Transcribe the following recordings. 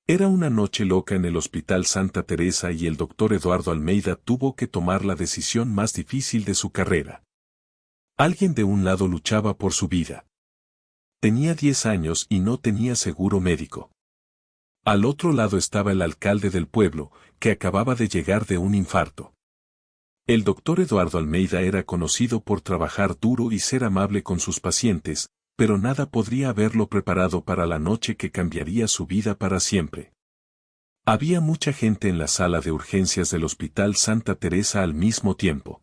Era una noche loca en el Hospital Santa Teresa y el doctor Eduardo Almeida tuvo que tomar la decisión más difícil de su carrera. Alguien de un lado luchaba por su vida. Tenía 10 años y no tenía seguro médico. Al otro lado estaba el alcalde del pueblo, que acababa de llegar de un infarto. El doctor Eduardo Almeida era conocido por trabajar duro y ser amable con sus pacientes, pero nada podría haberlo preparado para la noche que cambiaría su vida para siempre. Había mucha gente en la sala de urgencias del Hospital Santa Teresa al mismo tiempo.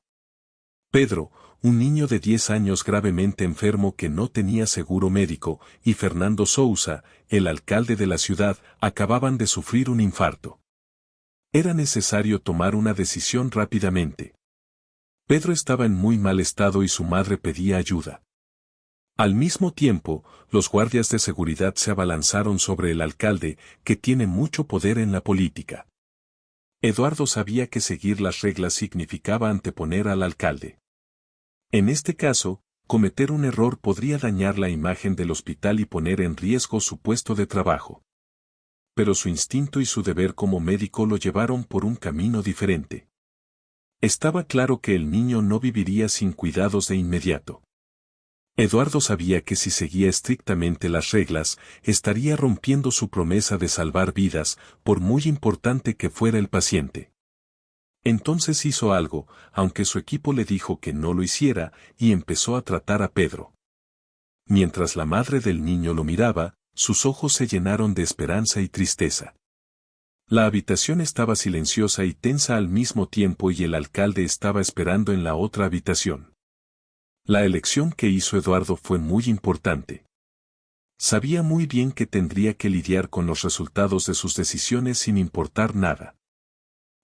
Pedro, un niño de 10 años gravemente enfermo que no tenía seguro médico, y Fernando Sousa, el alcalde de la ciudad, acababan de sufrir un infarto. Era necesario tomar una decisión rápidamente. Pedro estaba en muy mal estado y su madre pedía ayuda. Al mismo tiempo, los guardias de seguridad se abalanzaron sobre el alcalde, que tiene mucho poder en la política. Eduardo sabía que seguir las reglas significaba anteponer al alcalde. En este caso, cometer un error podría dañar la imagen del hospital y poner en riesgo su puesto de trabajo. Pero su instinto y su deber como médico lo llevaron por un camino diferente. Estaba claro que el niño no viviría sin cuidados de inmediato. Eduardo sabía que si seguía estrictamente las reglas, estaría rompiendo su promesa de salvar vidas, por muy importante que fuera el paciente. Entonces hizo algo, aunque su equipo le dijo que no lo hiciera, y empezó a tratar a Pedro. Mientras la madre del niño lo miraba, sus ojos se llenaron de esperanza y tristeza. La habitación estaba silenciosa y tensa al mismo tiempo y el alcalde estaba esperando en la otra habitación. La elección que hizo Eduardo fue muy importante. Sabía muy bien que tendría que lidiar con los resultados de sus decisiones sin importar nada.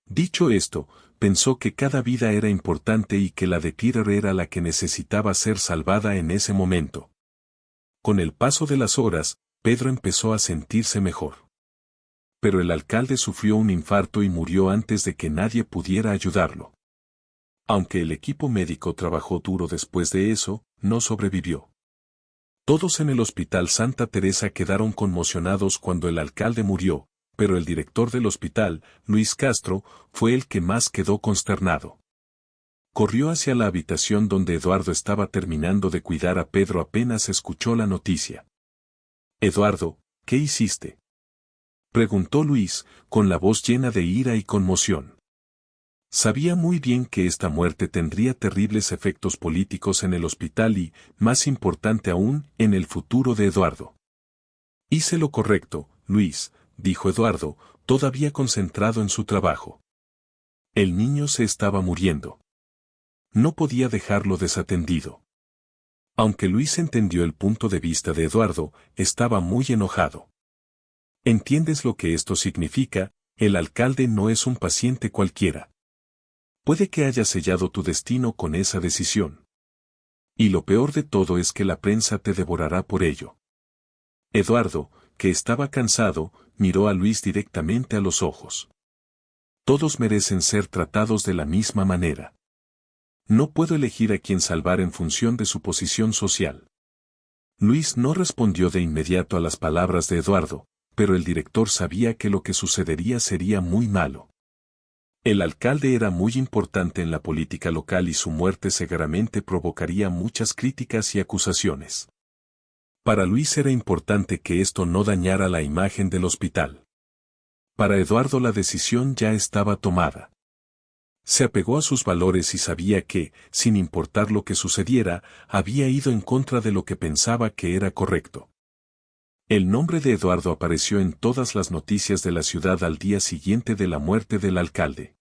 Dicho esto, pensó que cada vida era importante y que la de Peter era la que necesitaba ser salvada en ese momento. Con el paso de las horas, Pedro empezó a sentirse mejor. Pero el alcalde sufrió un infarto y murió antes de que nadie pudiera ayudarlo. Aunque el equipo médico trabajó duro después de eso, no sobrevivió. Todos en el Hospital Santa Teresa quedaron conmocionados cuando el alcalde murió, pero el director del hospital, Luis Castro, fue el que más quedó consternado. Corrió hacia la habitación donde Eduardo estaba terminando de cuidar a Pedro apenas escuchó la noticia. «Eduardo, ¿qué hiciste?», preguntó Luis, con la voz llena de ira y conmoción. Sabía muy bien que esta muerte tendría terribles efectos políticos en el hospital y, más importante aún, en el futuro de Eduardo. «Hice lo correcto, Luis», dijo Eduardo, todavía concentrado en su trabajo. El niño se estaba muriendo. No podía dejarlo desatendido. Aunque Luis entendió el punto de vista de Eduardo, estaba muy enojado. «¿Entiendes lo que esto significa? El alcalde no es un paciente cualquiera. Puede que haya sellado tu destino con esa decisión. Y lo peor de todo es que la prensa te devorará por ello». Eduardo, que estaba cansado, miró a Luis directamente a los ojos. «Todos merecen ser tratados de la misma manera. No puedo elegir a quién salvar en función de su posición social». Luis no respondió de inmediato a las palabras de Eduardo, pero el director sabía que lo que sucedería sería muy malo. El alcalde era muy importante en la política local y su muerte seguramente provocaría muchas críticas y acusaciones. Para Luis era importante que esto no dañara la imagen del hospital. Para Eduardo la decisión ya estaba tomada. Se apegó a sus valores y sabía que, sin importar lo que sucediera, había ido en contra de lo que pensaba que era correcto. El nombre de Eduardo apareció en todas las noticias de la ciudad al día siguiente de la muerte del alcalde.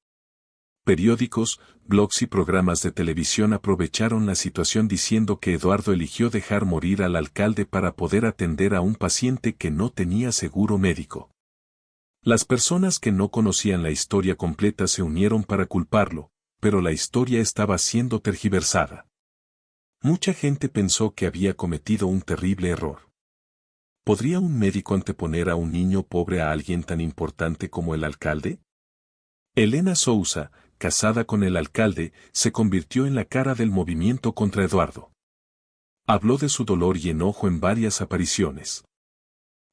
Periódicos, blogs y programas de televisión aprovecharon la situación diciendo que Eduardo eligió dejar morir al alcalde para poder atender a un paciente que no tenía seguro médico. Las personas que no conocían la historia completa se unieron para culparlo, pero la historia estaba siendo tergiversada. Mucha gente pensó que había cometido un terrible error. ¿Podría un médico anteponer a un niño pobre a alguien tan importante como el alcalde? Elena Sousa, casada con el alcalde, se convirtió en la cara del movimiento contra Eduardo. Habló de su dolor y enojo en varias apariciones.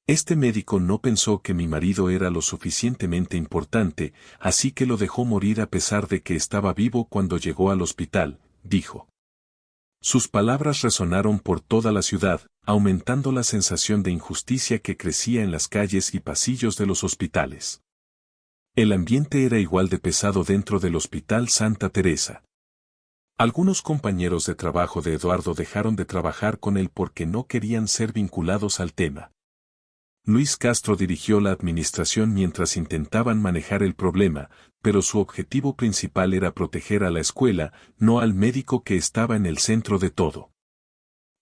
Este médico no pensó que mi marido era lo suficientemente importante, así que lo dejó morir a pesar de que estaba vivo cuando llegó al hospital, dijo. Sus palabras resonaron por toda la ciudad, aumentando la sensación de injusticia que crecía en las calles y pasillos de los hospitales. El ambiente era igual de pesado dentro del Hospital Santa Teresa. Algunos compañeros de trabajo de Eduardo dejaron de trabajar con él porque no querían ser vinculados al tema. Luis Castro dirigió la administración mientras intentaban manejar el problema, pero su objetivo principal era proteger a la escuela, no al médico que estaba en el centro de todo.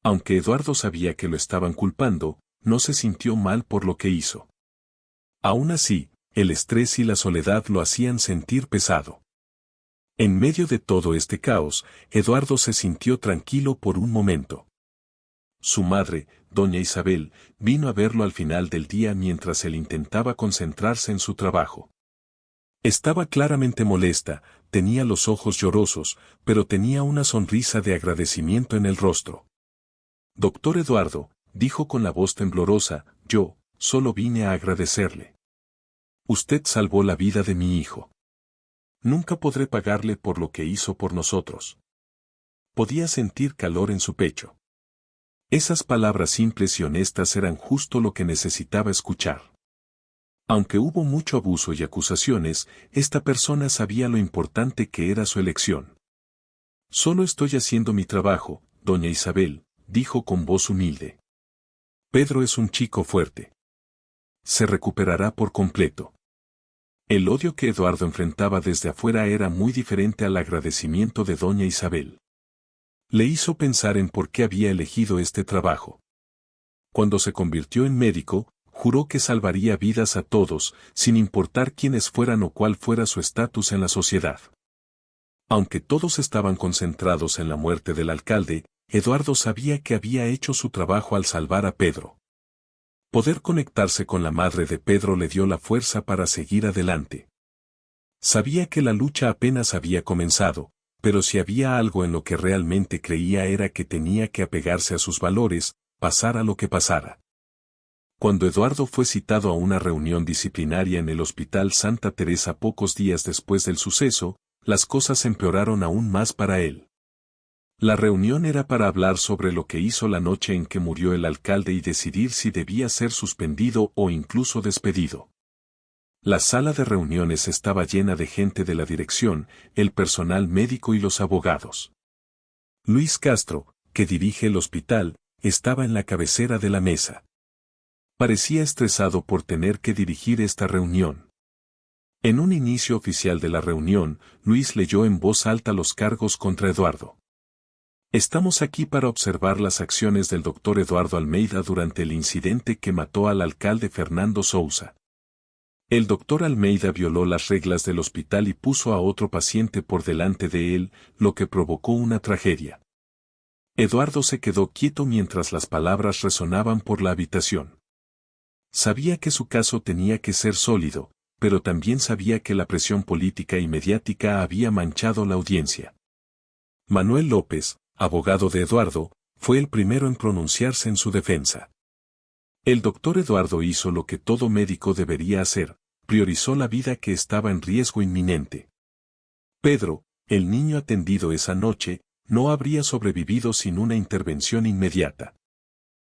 Aunque Eduardo sabía que lo estaban culpando, no se sintió mal por lo que hizo. Aún así, el estrés y la soledad lo hacían sentir pesado. En medio de todo este caos, Eduardo se sintió tranquilo por un momento. Su madre, doña Isabel, vino a verlo al final del día mientras él intentaba concentrarse en su trabajo. Estaba claramente molesta, tenía los ojos llorosos, pero tenía una sonrisa de agradecimiento en el rostro. Doctor Eduardo, dijo con la voz temblorosa, yo, solo vine a agradecerle. Usted salvó la vida de mi hijo. Nunca podré pagarle por lo que hizo por nosotros. Podía sentir calor en su pecho. Esas palabras simples y honestas eran justo lo que necesitaba escuchar. Aunque hubo mucho abuso y acusaciones, esta persona sabía lo importante que era su elección. Solo estoy haciendo mi trabajo, doña Isabel, dijo con voz humilde. Pedro es un chico fuerte. Se recuperará por completo. El odio que Eduardo enfrentaba desde afuera era muy diferente al agradecimiento de doña Isabel. Le hizo pensar en por qué había elegido este trabajo. Cuando se convirtió en médico, juró que salvaría vidas a todos, sin importar quiénes fueran o cuál fuera su estatus en la sociedad. Aunque todos estaban concentrados en la muerte del alcalde, Eduardo sabía que había hecho su trabajo al salvar a Pedro. Poder conectarse con la madre de Pedro le dio la fuerza para seguir adelante. Sabía que la lucha apenas había comenzado, pero si había algo en lo que realmente creía era que tenía que apegarse a sus valores, pasara lo que pasara. Cuando Eduardo fue citado a una reunión disciplinaria en el Hospital Santa Teresa pocos días después del suceso, las cosas empeoraron aún más para él. La reunión era para hablar sobre lo que hizo la noche en que murió el alcalde y decidir si debía ser suspendido o incluso despedido. La sala de reuniones estaba llena de gente de la dirección, el personal médico y los abogados. Luis Castro, que dirige el hospital, estaba en la cabecera de la mesa. Parecía estresado por tener que dirigir esta reunión. En un inicio oficial de la reunión, Luis leyó en voz alta los cargos contra Eduardo. Estamos aquí para observar las acciones del doctor Eduardo Almeida durante el incidente que mató al alcalde Fernando Sousa. El doctor Almeida violó las reglas del hospital y puso a otro paciente por delante de él, lo que provocó una tragedia. Eduardo se quedó quieto mientras las palabras resonaban por la habitación. Sabía que su caso tenía que ser sólido, pero también sabía que la presión política y mediática había manchado la audiencia. Manuel López, abogado de Eduardo, fue el primero en pronunciarse en su defensa. El doctor Eduardo hizo lo que todo médico debería hacer, priorizó la vida que estaba en riesgo inminente. Pedro, el niño atendido esa noche, no habría sobrevivido sin una intervención inmediata.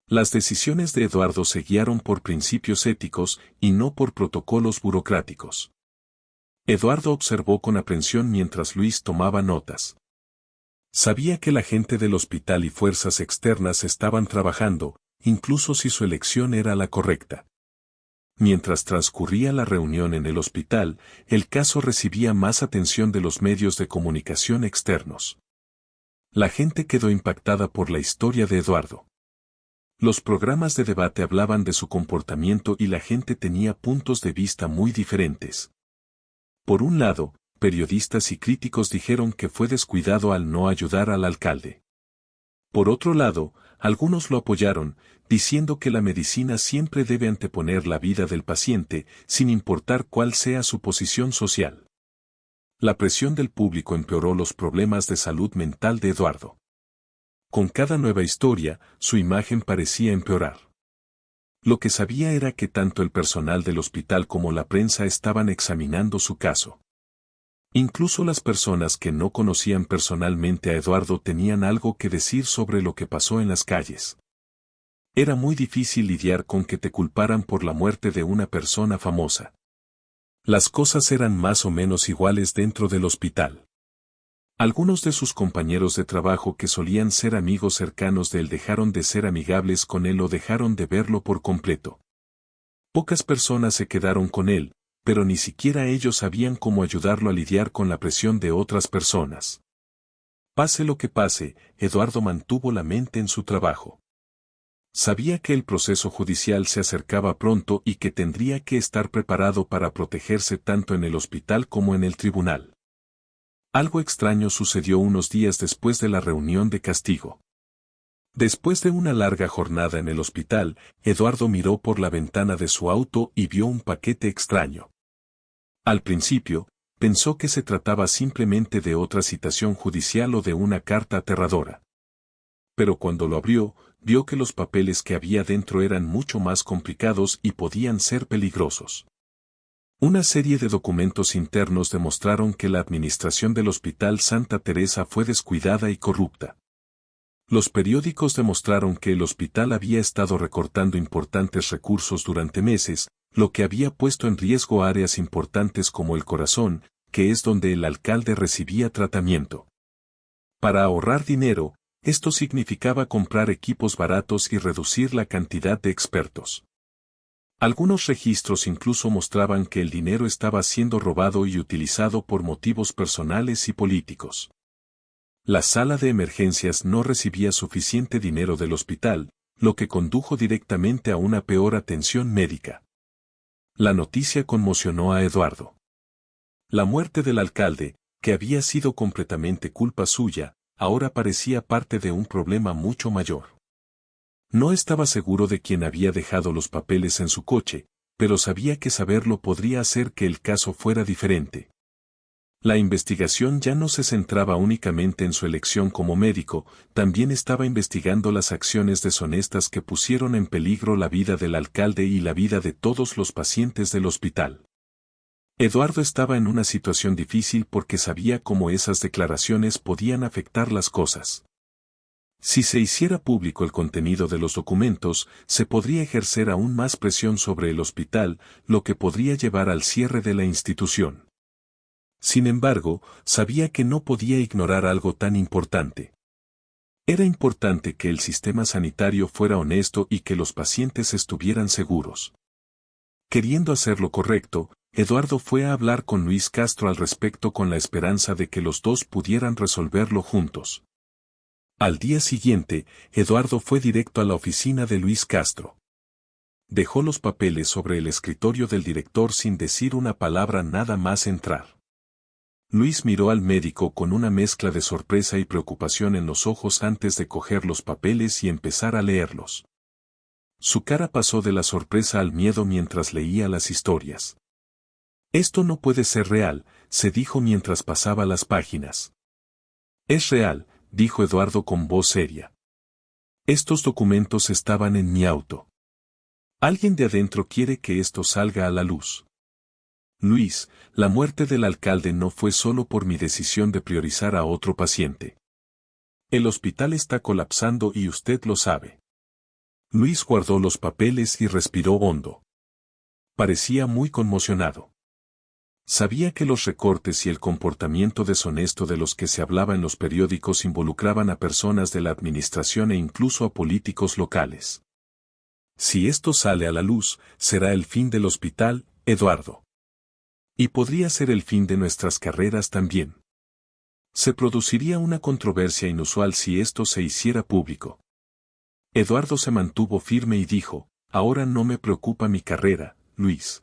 Las decisiones de Eduardo se guiaron por principios éticos y no por protocolos burocráticos. Eduardo observó con aprensión mientras Luis tomaba notas. Sabía que la gente del hospital y fuerzas externas estaban trabajando, incluso si su elección era la correcta. Mientras transcurría la reunión en el hospital, el caso recibía más atención de los medios de comunicación externos. La gente quedó impactada por la historia de Eduardo. Los programas de debate hablaban de su comportamiento y la gente tenía puntos de vista muy diferentes. Por un lado, periodistas y críticos dijeron que fue descuidado al no ayudar al alcalde. Por otro lado, algunos lo apoyaron, diciendo que la medicina siempre debe anteponer la vida del paciente, sin importar cuál sea su posición social. La presión del público empeoró los problemas de salud mental de Eduardo. Con cada nueva historia, su imagen parecía empeorar. Lo que sabía era que tanto el personal del hospital como la prensa estaban examinando su caso. Incluso las personas que no conocían personalmente a Eduardo tenían algo que decir sobre lo que pasó en las calles. Era muy difícil lidiar con que te culparan por la muerte de una persona famosa. Las cosas eran más o menos iguales dentro del hospital. Algunos de sus compañeros de trabajo que solían ser amigos cercanos de él dejaron de ser amigables con él o dejaron de verlo por completo. Pocas personas se quedaron con él, pero ni siquiera ellos sabían cómo ayudarlo a lidiar con la presión de otras personas. Pase lo que pase, Eduardo mantuvo la mente en su trabajo. Sabía que el proceso judicial se acercaba pronto y que tendría que estar preparado para protegerse tanto en el hospital como en el tribunal. Algo extraño sucedió unos días después de la reunión de castigo. Después de una larga jornada en el hospital, Eduardo miró por la ventana de su auto y vio un paquete extraño. Al principio, pensó que se trataba simplemente de otra citación judicial o de una carta aterradora. Pero cuando lo abrió, vio que los papeles que había dentro eran mucho más complicados y podían ser peligrosos. Una serie de documentos internos demostraron que la administración del Hospital Santa Teresa fue descuidada y corrupta. Los periódicos demostraron que el hospital había estado recortando importantes recursos durante meses, lo que había puesto en riesgo áreas importantes como el corazón, que es donde el alcalde recibía tratamiento. Para ahorrar dinero, esto significaba comprar equipos baratos y reducir la cantidad de expertos. Algunos registros incluso mostraban que el dinero estaba siendo robado y utilizado por motivos personales y políticos. La sala de emergencias no recibía suficiente dinero del hospital, lo que condujo directamente a una peor atención médica. La noticia conmocionó a Eduardo. La muerte del alcalde, que había sido completamente culpa suya, ahora parecía parte de un problema mucho mayor. No estaba seguro de quién había dejado los papeles en su coche, pero sabía que saberlo podría hacer que el caso fuera diferente. La investigación ya no se centraba únicamente en su elección como médico, también estaba investigando las acciones deshonestas que pusieron en peligro la vida del alcalde y la vida de todos los pacientes del hospital. Eduardo estaba en una situación difícil porque sabía cómo esas declaraciones podían afectar las cosas. Si se hiciera público el contenido de los documentos, se podría ejercer aún más presión sobre el hospital, lo que podría llevar al cierre de la institución. Sin embargo, sabía que no podía ignorar algo tan importante. Era importante que el sistema sanitario fuera honesto y que los pacientes estuvieran seguros. Queriendo hacer lo correcto, Eduardo fue a hablar con Luis Castro al respecto con la esperanza de que los dos pudieran resolverlo juntos. Al día siguiente, Eduardo fue directo a la oficina de Luis Castro. Dejó los papeles sobre el escritorio del director sin decir una palabra nada más entrar. Luis miró al médico con una mezcla de sorpresa y preocupación en los ojos antes de coger los papeles y empezar a leerlos. Su cara pasó de la sorpresa al miedo mientras leía las historias. Esto no puede ser real, se dijo mientras pasaba las páginas. Es real, dijo Eduardo con voz seria. Estos documentos estaban en mi auto. Alguien de adentro quiere que esto salga a la luz. Luis, la muerte del alcalde no fue solo por mi decisión de priorizar a otro paciente. El hospital está colapsando y usted lo sabe. Luis guardó los papeles y respiró hondo. Parecía muy conmocionado. Sabía que los recortes y el comportamiento deshonesto de los que se hablaba en los periódicos involucraban a personas de la administración e incluso a políticos locales. Si esto sale a la luz, será el fin del hospital, Eduardo. Y podría ser el fin de nuestras carreras también. Se produciría una controversia inusual si esto se hiciera público. Eduardo se mantuvo firme y dijo, ahora no me preocupa mi carrera, Luis.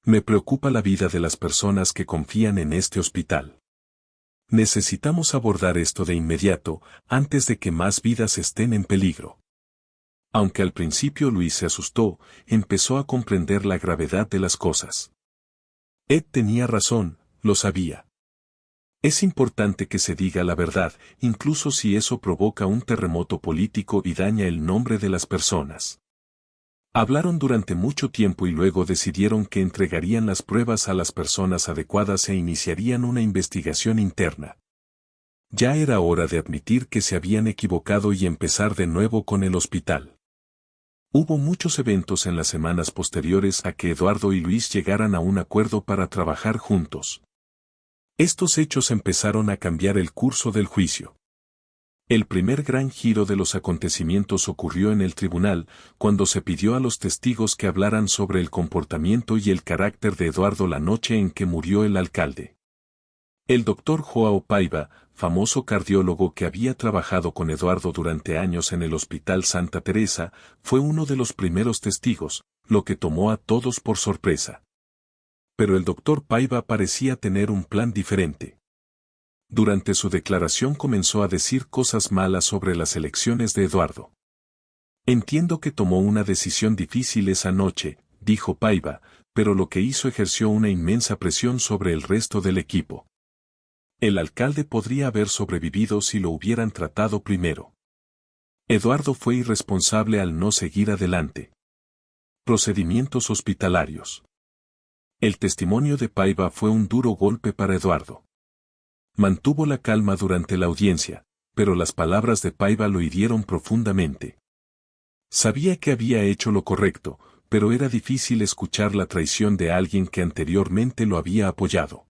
Me preocupa la vida de las personas que confían en este hospital. Necesitamos abordar esto de inmediato, antes de que más vidas estén en peligro. Aunque al principio Luis se asustó, empezó a comprender la gravedad de las cosas. Ed tenía razón, lo sabía. Es importante que se diga la verdad, incluso si eso provoca un terremoto político y daña el nombre de las personas. Hablaron durante mucho tiempo y luego decidieron que entregarían las pruebas a las personas adecuadas e iniciarían una investigación interna. Ya era hora de admitir que se habían equivocado y empezar de nuevo con el hospital. Hubo muchos eventos en las semanas posteriores a que Eduardo y Luis llegaran a un acuerdo para trabajar juntos. Estos hechos empezaron a cambiar el curso del juicio. El primer gran giro de los acontecimientos ocurrió en el tribunal, cuando se pidió a los testigos que hablaran sobre el comportamiento y el carácter de Eduardo la noche en que murió el alcalde. El doctor Joao Paiva, famoso cardiólogo que había trabajado con Eduardo durante años en el Hospital Santa Teresa, fue uno de los primeros testigos, lo que tomó a todos por sorpresa. Pero el doctor Paiva parecía tener un plan diferente. Durante su declaración comenzó a decir cosas malas sobre las elecciones de Eduardo. Entiendo que tomó una decisión difícil esa noche, dijo Paiva, pero lo que hizo ejerció una inmensa presión sobre el resto del equipo. El alcalde podría haber sobrevivido si lo hubieran tratado primero. Eduardo fue irresponsable al no seguir adelante. Procedimientos hospitalarios. El testimonio de Paiva fue un duro golpe para Eduardo. Mantuvo la calma durante la audiencia, pero las palabras de Paiva lo hirieron profundamente. Sabía que había hecho lo correcto, pero era difícil escuchar la traición de alguien que anteriormente lo había apoyado.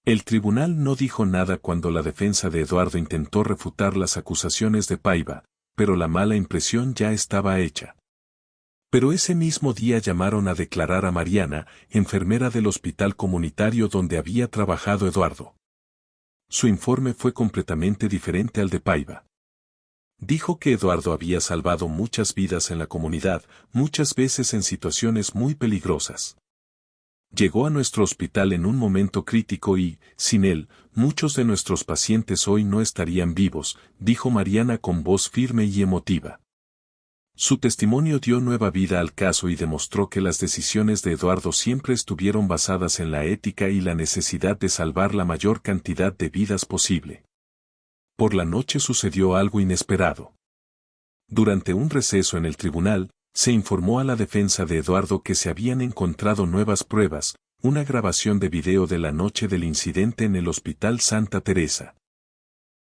El tribunal no dijo nada cuando la defensa de Eduardo intentó refutar las acusaciones de Paiva, pero la mala impresión ya estaba hecha. Pero ese mismo día llamaron a declarar a Mariana, enfermera del hospital comunitario donde había trabajado Eduardo. Su informe fue completamente diferente al de Paiva. Dijo que Eduardo había salvado muchas vidas en la comunidad, muchas veces en situaciones muy peligrosas. Llegó a nuestro hospital en un momento crítico y, sin él, muchos de nuestros pacientes hoy no estarían vivos, dijo Mariana con voz firme y emotiva. Su testimonio dio nueva vida al caso y demostró que las decisiones de Eduardo siempre estuvieron basadas en la ética y la necesidad de salvar la mayor cantidad de vidas posible. Por la noche sucedió algo inesperado. Durante un receso en el tribunal, se informó a la defensa de Eduardo que se habían encontrado nuevas pruebas, una grabación de video de la noche del incidente en el Hospital Santa Teresa.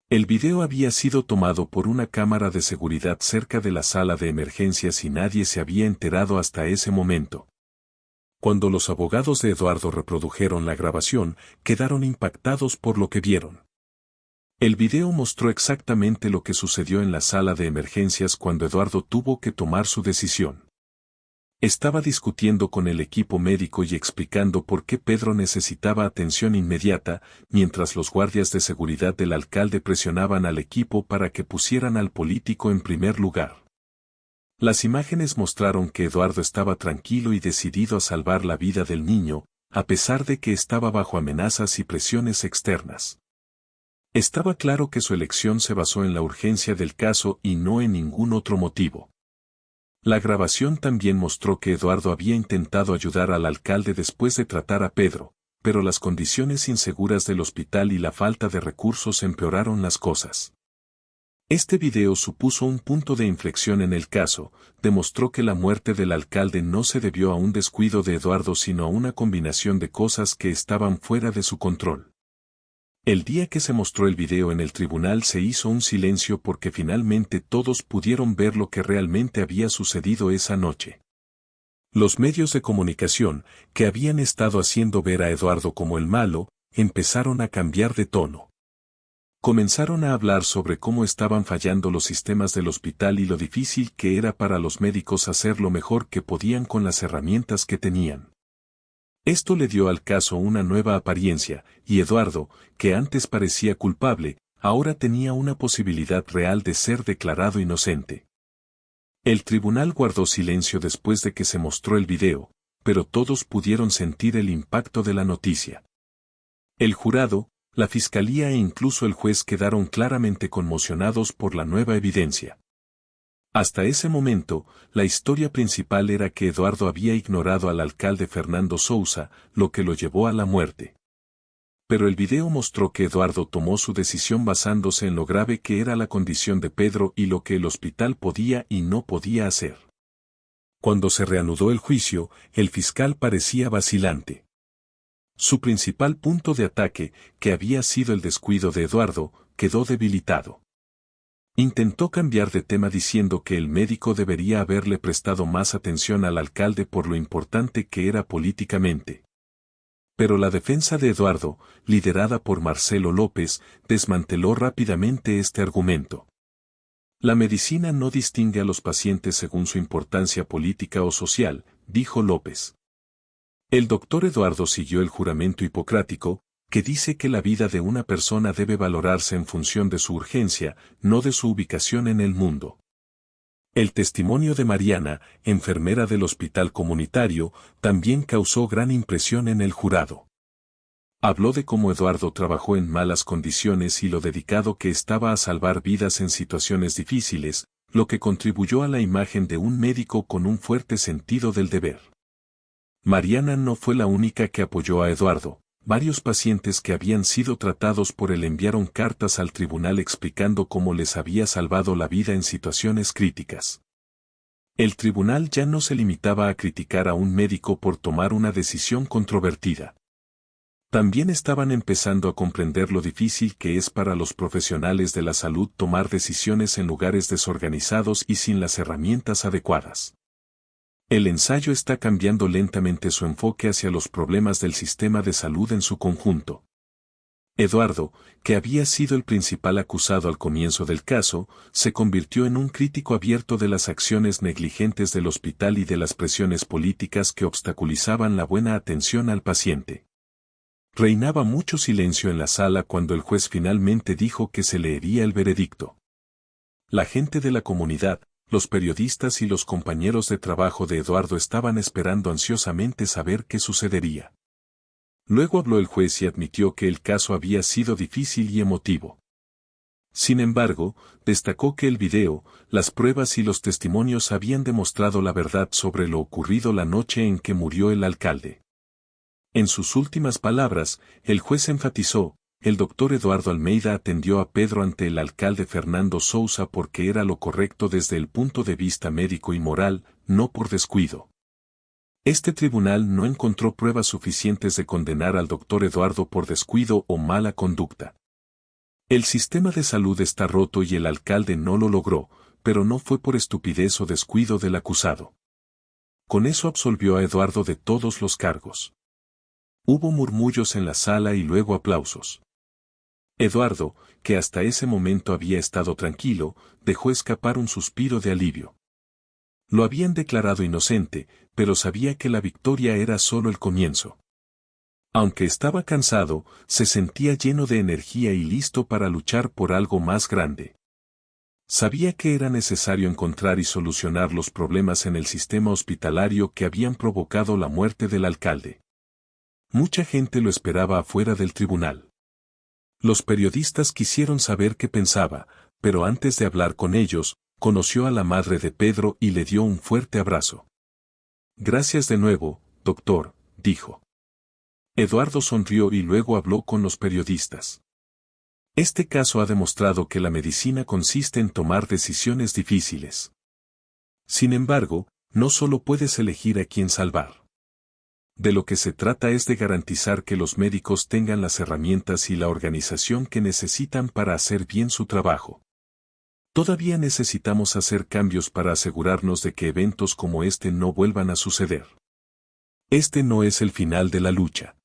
El video había sido tomado por una cámara de seguridad cerca de la sala de emergencias y nadie se había enterado hasta ese momento. Cuando los abogados de Eduardo reprodujeron la grabación, quedaron impactados por lo que vieron. El video mostró exactamente lo que sucedió en la sala de emergencias cuando Eduardo tuvo que tomar su decisión. Estaba discutiendo con el equipo médico y explicando por qué Pedro necesitaba atención inmediata, mientras los guardias de seguridad del alcalde presionaban al equipo para que pusieran al político en primer lugar. Las imágenes mostraron que Eduardo estaba tranquilo y decidido a salvar la vida del niño, a pesar de que estaba bajo amenazas y presiones externas. Estaba claro que su elección se basó en la urgencia del caso y no en ningún otro motivo. La grabación también mostró que Eduardo había intentado ayudar al alcalde después de tratar a Pedro, pero las condiciones inseguras del hospital y la falta de recursos empeoraron las cosas. Este video supuso un punto de inflexión en el caso, demostró que la muerte del alcalde no se debió a un descuido de Eduardo sino a una combinación de cosas que estaban fuera de su control. El día que se mostró el video en el tribunal se hizo un silencio porque finalmente todos pudieron ver lo que realmente había sucedido esa noche. Los medios de comunicación, que habían estado haciendo ver a Eduardo como el malo, empezaron a cambiar de tono. Comenzaron a hablar sobre cómo estaban fallando los sistemas del hospital y lo difícil que era para los médicos hacer lo mejor que podían con las herramientas que tenían. Esto le dio al caso una nueva apariencia, y Eduardo, que antes parecía culpable, ahora tenía una posibilidad real de ser declarado inocente. El tribunal guardó silencio después de que se mostró el video, pero todos pudieron sentir el impacto de la noticia. El jurado, la fiscalía e incluso el juez quedaron claramente conmocionados por la nueva evidencia. Hasta ese momento, la historia principal era que Eduardo había ignorado al alcalde Fernando Sousa, lo que lo llevó a la muerte. Pero el video mostró que Eduardo tomó su decisión basándose en lo grave que era la condición de Pedro y lo que el hospital podía y no podía hacer. Cuando se reanudó el juicio, el fiscal parecía vacilante. Su principal punto de ataque, que había sido el descuido de Eduardo, quedó debilitado. Intentó cambiar de tema diciendo que el médico debería haberle prestado más atención al alcalde por lo importante que era políticamente. Pero la defensa de Eduardo, liderada por Marcelo López, desmanteló rápidamente este argumento. La medicina no distingue a los pacientes según su importancia política o social, dijo López. El doctor Eduardo siguió el juramento hipocrático, que dice que la vida de una persona debe valorarse en función de su urgencia, no de su ubicación en el mundo. El testimonio de Mariana, enfermera del hospital comunitario, también causó gran impresión en el jurado. Habló de cómo Eduardo trabajó en malas condiciones y lo dedicado que estaba a salvar vidas en situaciones difíciles, lo que contribuyó a la imagen de un médico con un fuerte sentido del deber. Mariana no fue la única que apoyó a Eduardo. Varios pacientes que habían sido tratados por él enviaron cartas al tribunal explicando cómo les había salvado la vida en situaciones críticas. El tribunal ya no se limitaba a criticar a un médico por tomar una decisión controvertida. También estaban empezando a comprender lo difícil que es para los profesionales de la salud tomar decisiones en lugares desorganizados y sin las herramientas adecuadas. El ensayo está cambiando lentamente su enfoque hacia los problemas del sistema de salud en su conjunto. Eduardo, que había sido el principal acusado al comienzo del caso, se convirtió en un crítico abierto de las acciones negligentes del hospital y de las presiones políticas que obstaculizaban la buena atención al paciente. Reinaba mucho silencio en la sala cuando el juez finalmente dijo que se leería el veredicto. La gente de la comunidad, los periodistas y los compañeros de trabajo de Eduardo estaban esperando ansiosamente saber qué sucedería. Luego habló el juez y admitió que el caso había sido difícil y emotivo. Sin embargo, destacó que el video, las pruebas y los testimonios habían demostrado la verdad sobre lo ocurrido la noche en que murió el alcalde. En sus últimas palabras, el juez enfatizó: el doctor Eduardo Almeida atendió a Pedro ante el alcalde Fernando Sousa porque era lo correcto desde el punto de vista médico y moral, no por descuido. Este tribunal no encontró pruebas suficientes de condenar al doctor Eduardo por descuido o mala conducta. El sistema de salud está roto y el alcalde no lo logró, pero no fue por estupidez o descuido del acusado. Con eso absolvió a Eduardo de todos los cargos. Hubo murmullos en la sala y luego aplausos. Eduardo, que hasta ese momento había estado tranquilo, dejó escapar un suspiro de alivio. Lo habían declarado inocente, pero sabía que la victoria era solo el comienzo. Aunque estaba cansado, se sentía lleno de energía y listo para luchar por algo más grande. Sabía que era necesario encontrar y solucionar los problemas en el sistema hospitalario que habían provocado la muerte del alcalde. Mucha gente lo esperaba afuera del tribunal. Los periodistas quisieron saber qué pensaba, pero antes de hablar con ellos, conoció a la madre de Pedro y le dio un fuerte abrazo. Gracias de nuevo, doctor, dijo. Eduardo sonrió y luego habló con los periodistas. Este caso ha demostrado que la medicina consiste en tomar decisiones difíciles. Sin embargo, no solo puedes elegir a quién salvar. De lo que se trata es de garantizar que los médicos tengan las herramientas y la organización que necesitan para hacer bien su trabajo. Todavía necesitamos hacer cambios para asegurarnos de que eventos como este no vuelvan a suceder. Este no es el final de la lucha.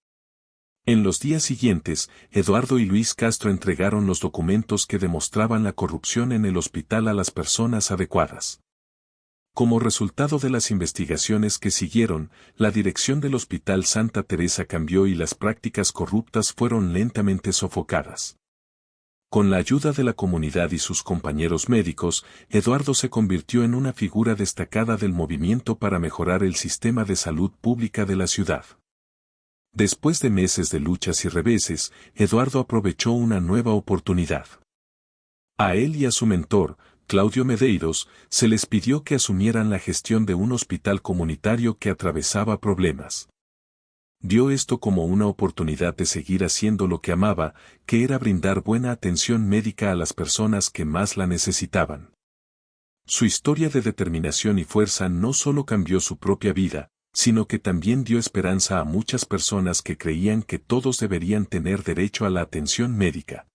En los días siguientes, Eduardo y Luis Castro entregaron los documentos que demostraban la corrupción en el hospital a las personas adecuadas. Como resultado de las investigaciones que siguieron, la dirección del Hospital Santa Teresa cambió y las prácticas corruptas fueron lentamente sofocadas. Con la ayuda de la comunidad y sus compañeros médicos, Eduardo se convirtió en una figura destacada del movimiento para mejorar el sistema de salud pública de la ciudad. Después de meses de luchas y reveses, Eduardo aprovechó una nueva oportunidad. A él y a su mentor, Claudio Medeiros, se les pidió que asumieran la gestión de un hospital comunitario que atravesaba problemas. Vio esto como una oportunidad de seguir haciendo lo que amaba, que era brindar buena atención médica a las personas que más la necesitaban. Su historia de determinación y fuerza no solo cambió su propia vida, sino que también dio esperanza a muchas personas que creían que todos deberían tener derecho a la atención médica.